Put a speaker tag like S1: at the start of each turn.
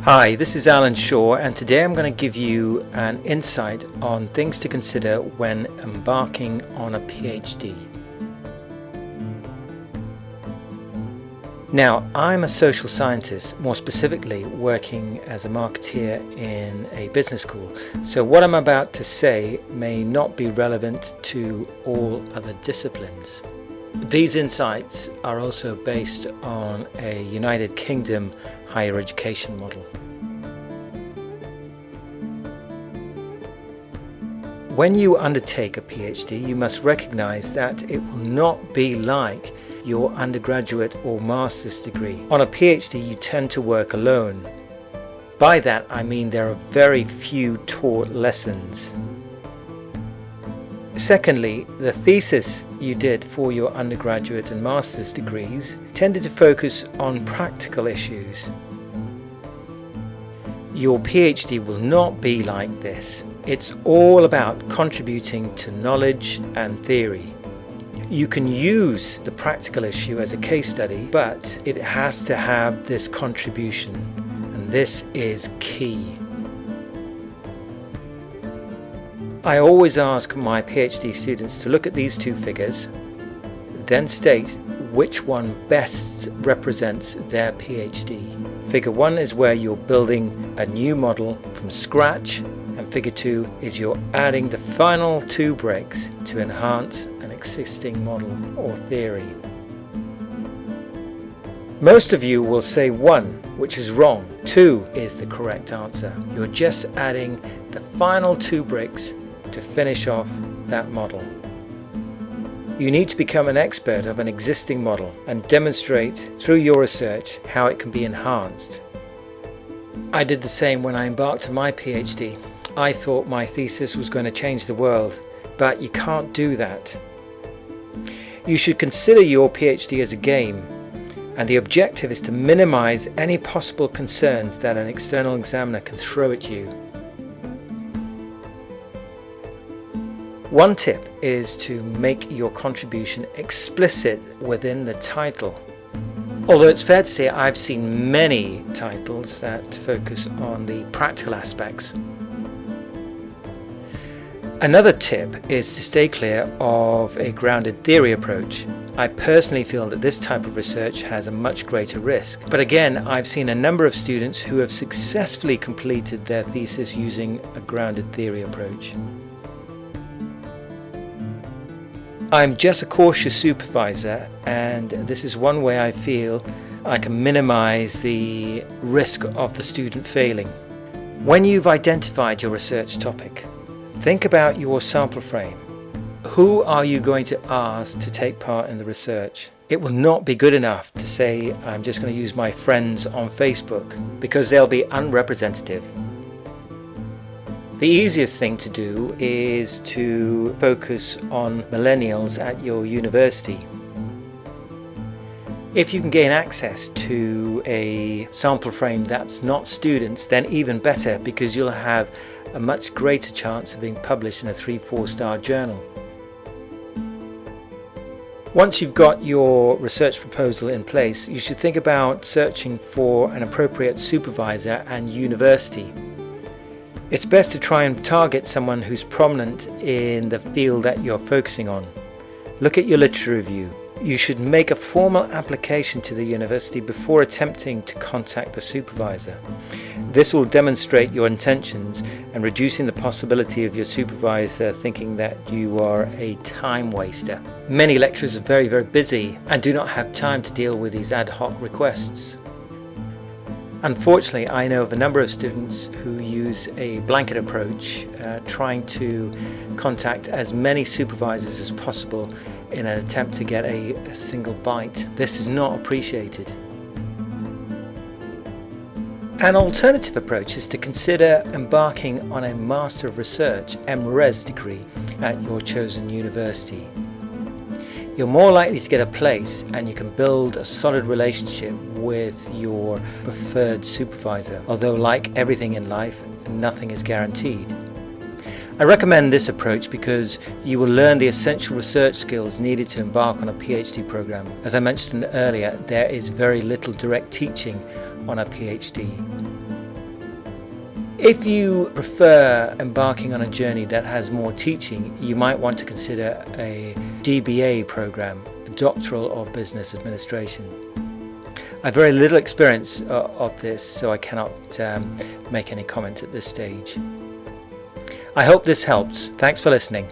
S1: Hi, this is Alan Shaw, and today I'm going to give you an insight on things to consider when embarking on a PhD. Now, I'm a social scientist, more specifically working as a marketeer in a business school, so what I'm about to say may not be relevant to all other disciplines. These insights are also based on a United Kingdom higher education model. When you undertake a PhD, you must recognize that it will not be like your undergraduate or master's degree. On a PhD, you tend to work alone. By that, I mean there are very few taught lessons. Secondly, the thesis you did for your undergraduate and master's degrees tended to focus on practical issues. Your PhD will not be like this. It's all about contributing to knowledge and theory. You can use the practical issue as a case study, but it has to have this contribution, and this is key. I always ask my PhD students to look at these two figures, then state which one best represents their PhD. Figure 1 is where you're building a new model from scratch, and figure 2 is you're adding the final 2 bricks to enhance an existing model or theory. Most of you will say 1, which is wrong. 2 is the correct answer. You're just adding the final 2 bricks to finish off that model. You need to become an expert of an existing model and demonstrate through your research how it can be enhanced. I did the same when I embarked on my PhD. I thought my thesis was going to change the world, but you can't do that. You should consider your PhD as a game, and the objective is to minimize any possible concerns that an external examiner can throw at you. One tip is to make your contribution explicit within the title. Although it's fair to say I've seen many titles that focus on the practical aspects. Another tip is to stay clear of a grounded theory approach. I personally feel that this type of research has a much greater risk. But again, I've seen a number of students who have successfully completed their thesis using a grounded theory approach. I'm just a cautious supervisor, and this is one way I feel I can minimize the risk of the student failing. When you've identified your research topic, think about your sample frame. Who are you going to ask to take part in the research? It will not be good enough to say I'm just going to use my friends on Facebook, because they'll be unrepresentative. The easiest thing to do is to focus on millennials at your university. If you can gain access to a sample frame that's not students, then even better, because you'll have a much greater chance of being published in a 3-4 star journal. Once you've got your research proposal in place, you should think about searching for an appropriate supervisor and university. It's best to try and target someone who's prominent in the field that you're focusing on. Look at your literature review. You should make a formal application to the university before attempting to contact the supervisor. This will demonstrate your intentions and reducing the possibility of your supervisor thinking that you are a time waster. Many lecturers are very busy and do not have time to deal with these ad hoc requests. Unfortunately, I know of a number of students who use a blanket approach, trying to contact as many supervisors as possible in an attempt to get a single bite. This is not appreciated. An alternative approach is to consider embarking on a Master of Research (MRes) degree at your chosen university. You're more likely to get a place, and you can build a solid relationship with your preferred supervisor, although like everything in life, nothing is guaranteed. I recommend this approach because you will learn the essential research skills needed to embark on a PhD program. As I mentioned earlier, there is very little direct teaching on a PhD. If you prefer embarking on a journey that has more teaching, you might want to consider a DBA program, Doctoral of Business Administration. I have very little experience of this, so I cannot make any comment at this stage. I hope this helped. Thanks for listening.